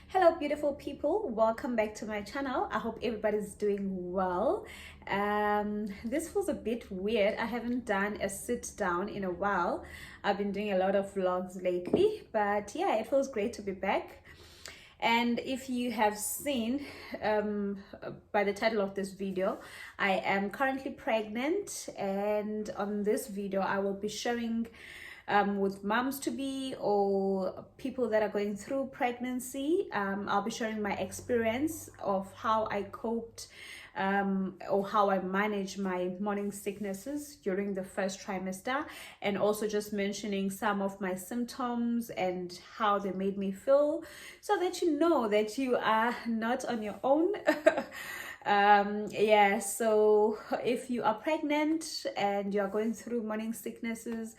Hello beautiful people, welcome back to my channel. I hope everybody's doing well. This feels a bit weird. I haven't done a sit down in a while. I've been doing a lot of vlogs lately, but yeah, it feels great to be back. And if you have seen by the title of this video, I am currently pregnant, and on this video I will be sharing with moms to be or people that are going through pregnancy. I'll be sharing my experience of how I coped or how I manage my morning sicknesses during the first trimester, and also just mentioning some of my symptoms and how they made me feel, so that you know that you are not on your own. Yeah, so if you are pregnant and you are going through morning sicknesses,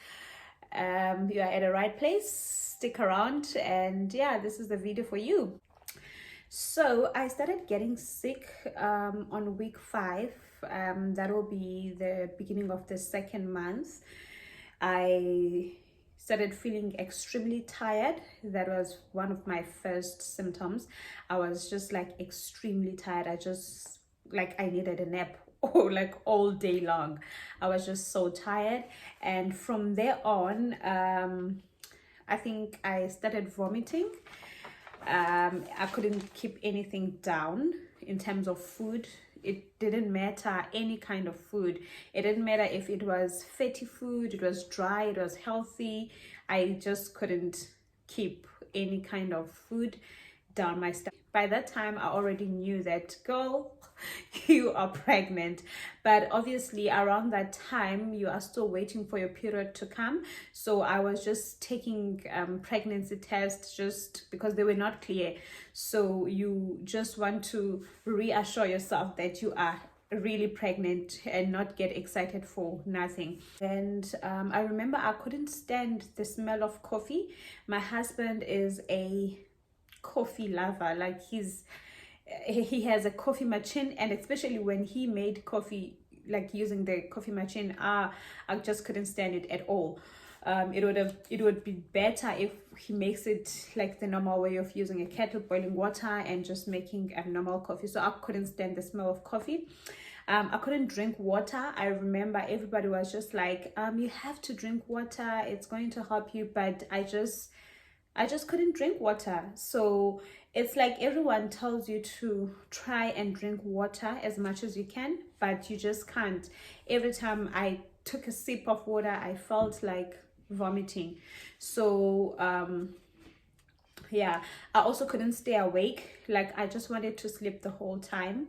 you are at the right place. Stick around, and yeah, this is the video for you. So I started getting sick on week 5. That will be the beginning of the second month. I started feeling extremely tired. That was one of my first symptoms. I was just like extremely tired. I needed a nap or like all day long. I was just so tired, and from there on I think I started vomiting. I couldn't keep anything down in terms of food. It didn't matter any kind of food. It didn't matter if it was fatty food, it was dry, it was healthy. I just couldn't keep any kind of food down my stomach. By that time, I already knew that, girl, you are pregnant. But obviously, around that time, you are still waiting for your period to come. So I was just taking pregnancy tests just because they were not clear. So you just want to reassure yourself that you are really pregnant and not get excited for nothing. And I remember I couldn't stand the smell of coffee. My husband is a coffee lover. Like he has a coffee machine, and especially when he made coffee, like using the coffee machine, I just couldn't stand it at all. It would be better if he makes it like the normal way of using a kettle, boiling water and just making a normal coffee. So I couldn't stand the smell of coffee. I couldn't drink water. I remember everybody was just like, you have to drink water, it's going to help you. But I just couldn't drink water. So it's like everyone tells you to try and drink water as much as you can, but you just can't. Every time I took a sip of water, I felt like vomiting. So yeah, I also couldn't stay awake. Like I just wanted to sleep the whole time.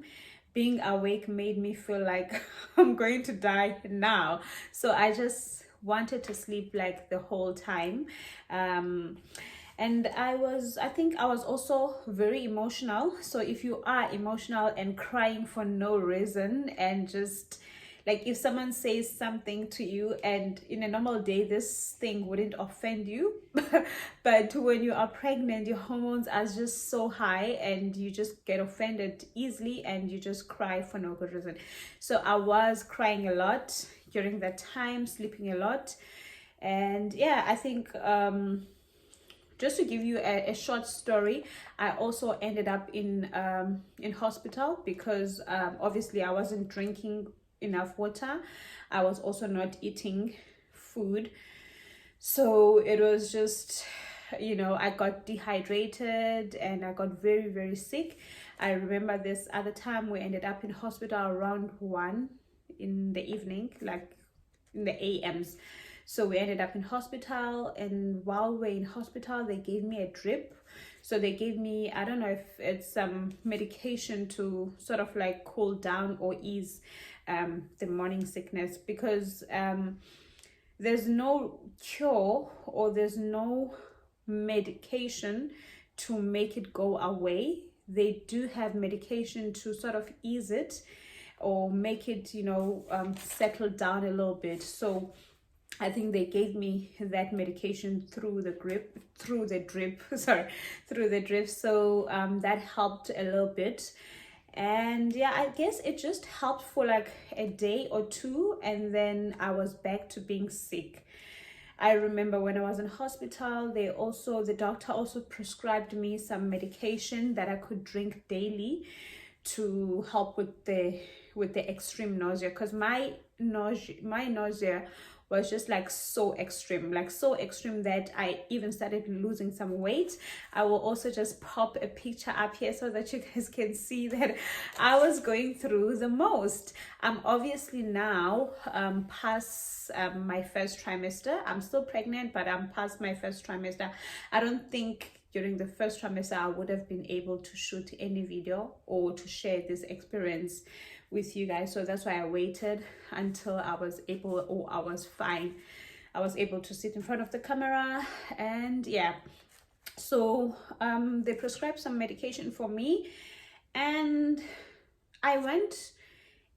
Being awake made me feel like I'm going to die now. So I just wanted to sleep like the whole time. And I think I was also very emotional. So if you are emotional and crying for no reason, and just like if someone says something to you, and in a normal day this thing wouldn't offend you, but when you are pregnant, your hormones are just so high and you just get offended easily and you just cry for no good reason. So I was crying a lot during that time, sleeping a lot. And yeah, I think just to give you a short story, I also ended up in hospital because obviously I wasn't drinking enough water. I was also not eating food. So it was just, I got dehydrated and I got very, very sick. I remember this other time we ended up in hospital around 1 in the evening, like in the AMs. So we ended up in hospital, and while we're in hospital, they gave me a drip. So they gave me, I don't know if it's some medication to sort of like cool down or ease the morning sickness, because there's no cure or there's no medication to make it go away. They do have medication to sort of ease it or make it, settle down a little bit. So I think they gave me that medication through the drip. So that helped a little bit. And yeah, I guess it just helped for like a day or two, and then I was back to being sick. I remember when I was in hospital, the doctor also prescribed me some medication that I could drink daily to help with the extreme nausea, because my nausea was just like so extreme, that I even started losing some weight. I will also just pop a picture up here so that you guys can see that I was going through the most. I'm obviously now past my first trimester. I'm still pregnant, but I'm past my first trimester. I don't think during the first trimester I would have been able to shoot any video or to share this experience with you guys, so that's why I waited until I was fine. I was able to sit in front of the camera, and yeah, so they prescribed some medication for me, and I went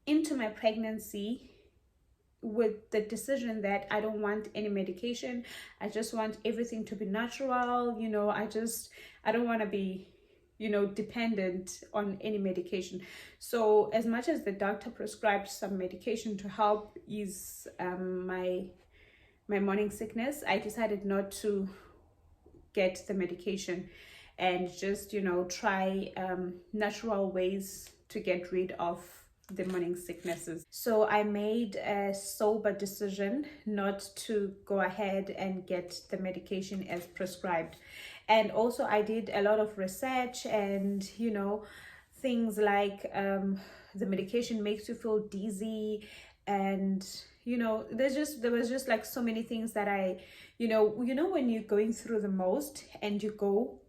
into my pregnancy with the decision that I don't want any medication. I just want everything to be natural. I don't want to be dependent on any medication. So as much as the doctor prescribed some medication to help ease my morning sickness, I decided not to get the medication and just try natural ways to get rid of the morning sicknesses. So I made a sober decision not to go ahead and get the medication as prescribed. And also I did a lot of research, and things like the medication makes you feel dizzy, and there was just like so many things that I when you're going through the most and you go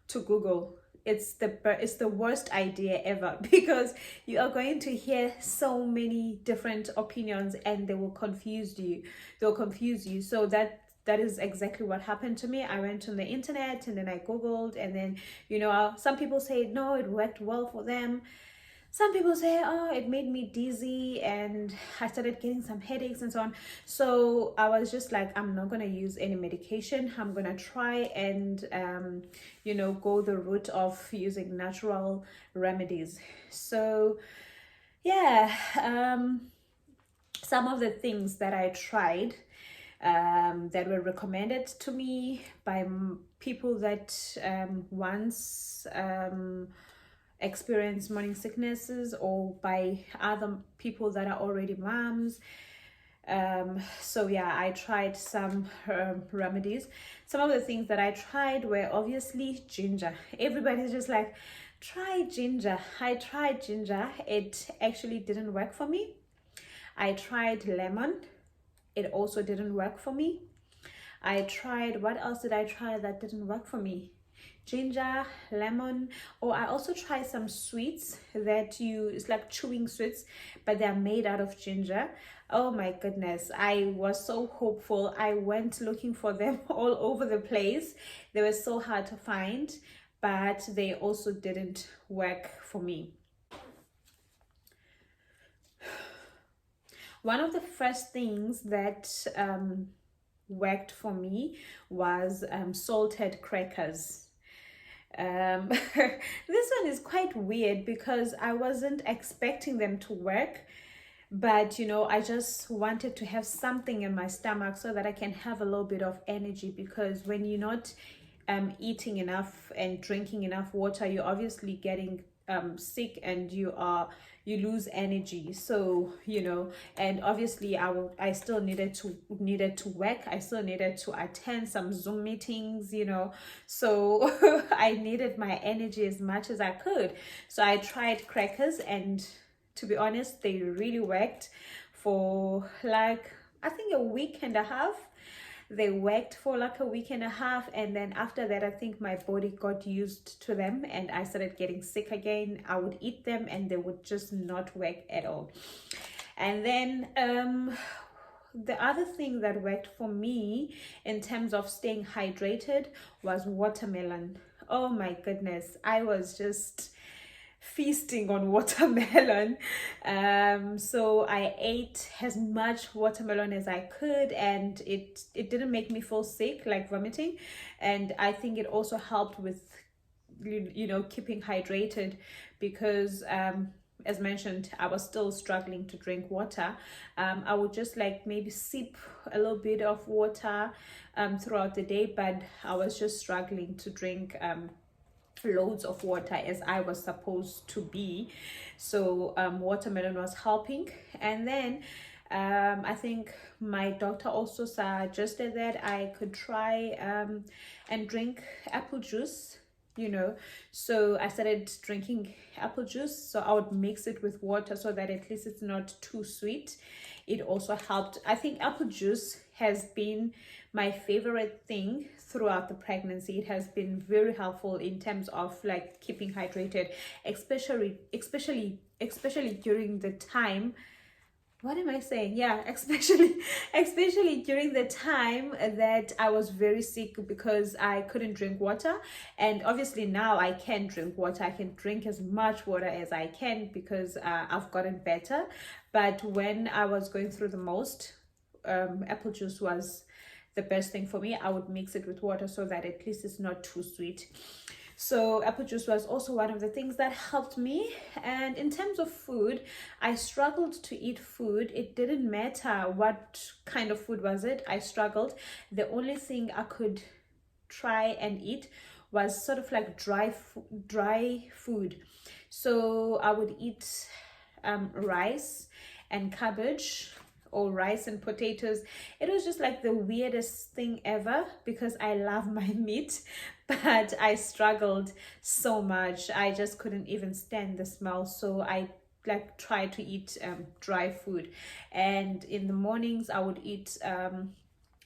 to Google, it's the worst idea ever, because you are going to hear so many different opinions and they will confuse you. So that is exactly what happened to me. I went on the internet and then I Googled, and then some people say no, it worked well for them. Some people say, oh, it made me dizzy and I started getting some headaches and so on. So I was just like, I'm not going to use any medication. I'm going to try and, go the route of using natural remedies. So, yeah, some of the things that I tried that were recommended to me by people that once experience morning sicknesses, or by other people that are already moms. So yeah, I tried some remedies. Some of the things that I tried were obviously ginger. Everybody's just like, try ginger. I tried ginger. It actually didn't work for me. I tried lemon. It also didn't work for me. I tried, what else did I try that didn't work for me? Ginger, lemon. I also tried some sweets it's like chewing sweets, but they're made out of ginger. Oh my goodness, I was so hopeful. I went looking for them all over the place. They were so hard to find, but they also didn't work for me. One of the first things that worked for me was salted crackers. This one is quite weird because I wasn't expecting them to work, but I just wanted to have something in my stomach so that I can have a little bit of energy, because when you're not eating enough and drinking enough water, you're obviously getting sick and you lose energy. So and obviously I still needed to work. I still needed to attend some Zoom meetings, so I needed my energy as much as I could. So I tried crackers, and to be honest, they really worked for like, I think, a week and a half. They worked for like a week and a half, and then after that I think my body got used to them and I started getting sick again. I would eat them and they would just not work at all. And then the other thing that worked for me in terms of staying hydrated was watermelon. Oh my goodness, I was just feasting on watermelon. So I ate as much watermelon as I could, and it didn't make me feel sick, like vomiting. And I think it also helped with keeping hydrated, because as mentioned, I was still struggling to drink water. I would just like maybe sip a little bit of water throughout the day, but I was just struggling to drink loads of water as I was supposed to be. So watermelon was helping. And then I think my doctor also suggested that I could try and drink apple juice, you know. So I started drinking apple juice. So I would mix it with water so that at least it's not too sweet. It also helped. I think apple juice has been my favorite thing throughout the pregnancy. It has been very helpful in terms of like keeping hydrated, especially during the time, what am I saying? Yeah, especially during the time that I was very sick because I couldn't drink water. And obviously now I can drink water. I can drink as much water as I can because I've gotten better. But when I was going through the most, apple juice was the best thing for me. I would mix it with water so that at least it's not too sweet. So apple juice was also one of the things that helped me. And in terms of food, I struggled to eat food. It didn't matter what kind of food was it. I struggled. The only thing I could try and eat was sort of like dry food. So I would eat rice and cabbage, or rice and potatoes. It was just like the weirdest thing ever because I love my meat, but I struggled so much. I just couldn't even stand the smell. So I like try to eat dry food. And in the mornings I would eat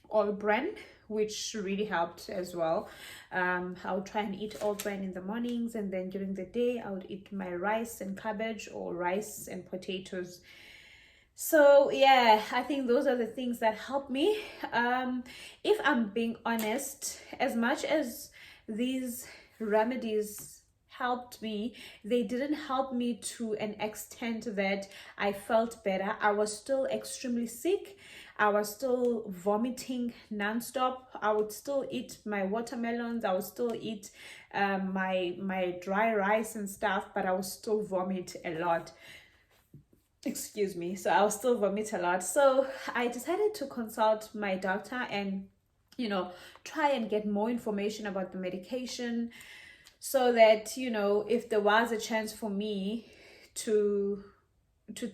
all bran, which really helped as well. I would try and eat all bran in the mornings, and then during the day I would eat my rice and cabbage or rice and potatoes. So yeah, I think those are the things that help me. If I'm being honest, as much as these remedies helped me, they didn't help me to an extent that I felt better. I was still extremely sick. I was still vomiting nonstop. I would still eat my watermelons. I would still eat my dry rice and stuff, but I would still vomit a lot. Excuse me. So I'll still vomit a lot. So I decided to consult my doctor and, you know, try and get more information about the medication so that, you know, if there was a chance for me to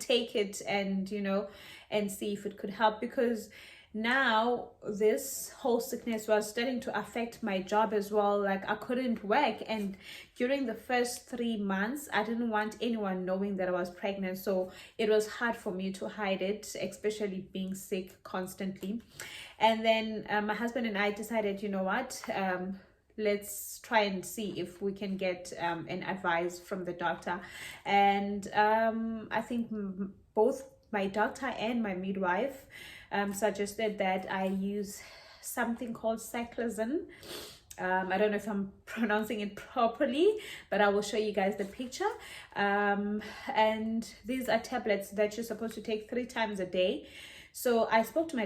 take it and, you know, and see if it could help, because now this whole sickness was starting to affect my job as well. Like I couldn't work, and during the first 3 months I didn't want anyone knowing that I was pregnant, so it was hard for me to hide it, especially being sick constantly. And then my husband and I decided, you know what, let's try and see if we can get an advice from the doctor. And I think both my doctor and my midwife suggested that I use something called cyclizin. I don't know if I'm pronouncing it properly, but I will show you guys the picture. And these are tablets that you're supposed to take 3 times a day. So I spoke to my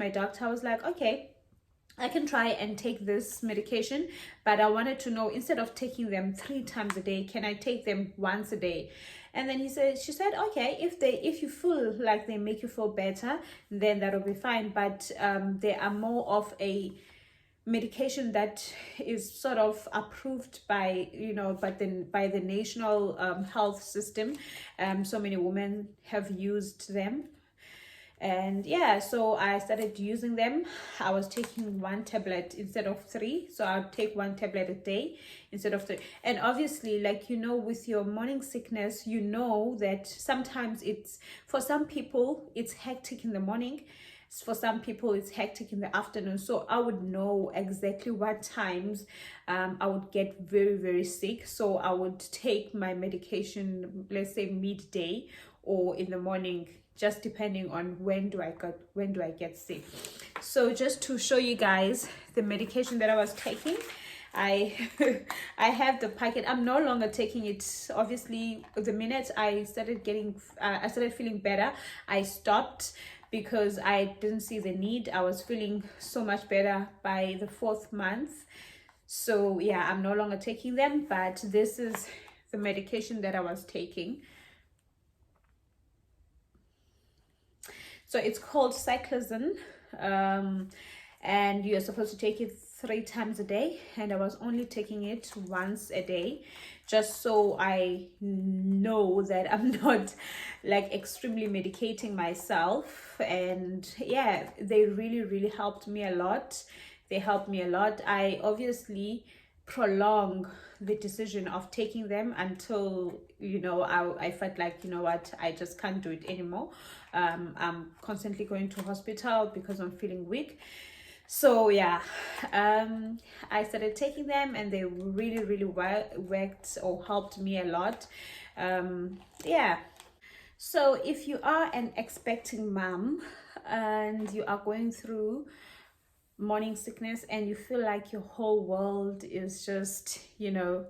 doctor. I was like, okay, I can try and take this medication, but I wanted to know, instead of taking them 3 times a day, can I take them once a day? And then she said, okay, if you feel like they make you feel better, then that'll be fine. But they are more of a medication that is sort of approved by, you know, but then by the national health system. So many women have used them. And yeah, so I started using them. I was taking 1 tablet instead of 3, so I'll take 1 tablet a day instead of 3. And obviously, like, you know, with your morning sickness, you know that sometimes it's, for some people it's hectic in the morning, for some people it's hectic in the afternoon. So I would know exactly what times I would get very, very sick. So I would take my medication, let's say midday or in the morning, just depending on when do I get sick. So just to show you guys the medication that I was taking, I have the packet. I'm no longer taking it. Obviously, the minute I started feeling better, I stopped because I didn't see the need. I was feeling so much better by the 4th month. So yeah, I'm no longer taking them, but this is the medication that I was taking. So it's called cyclizin, and you're supposed to take it 3 times a day, and I was only taking it once a day, just so I know that I'm not like extremely medicating myself. And yeah, they really helped me a lot. They helped me a lot. I obviously prolong the decision of taking them until, you know, I felt like, you know what, I just can't do it anymore. I'm constantly going to hospital because I'm feeling weak. So yeah, I started taking them, and they really worked or helped me a lot. Yeah. So if you are an expecting mom and you are going through morning sickness and you feel like your whole world is just, you know,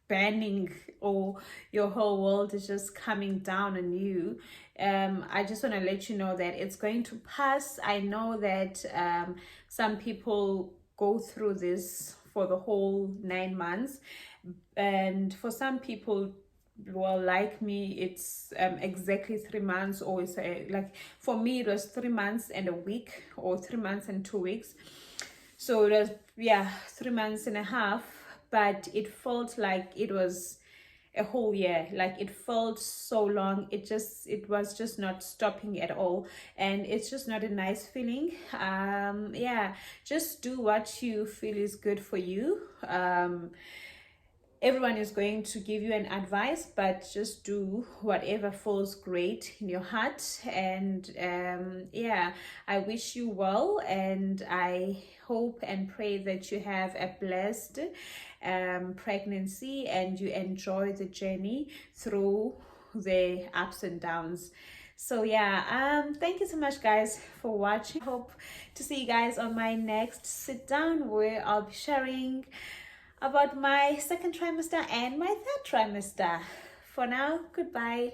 banning, or your whole world is just coming down on you, I just want to let you know that it's going to pass. I know that some people go through this for the whole 9 months, and for some people, well, like me, it's exactly 3 months, or it's like for me it was 3 months and a week, or 3 months and 2 weeks. So it was, yeah, 3 months and a half, but it felt like it was a whole year. Like it felt so long. It was just not stopping at all, and it's just not a nice feeling. Yeah, just do what you feel is good for you. Everyone is going to give you an advice, but just do whatever feels great in your heart. And yeah, I wish you well, and I hope and pray that you have a blessed pregnancy, and you enjoy the journey through the ups and downs. So yeah, thank you so much guys for watching. Hope to see you guys on my next sit down, where I'll be sharing about my second trimester and my third trimester. For now, goodbye.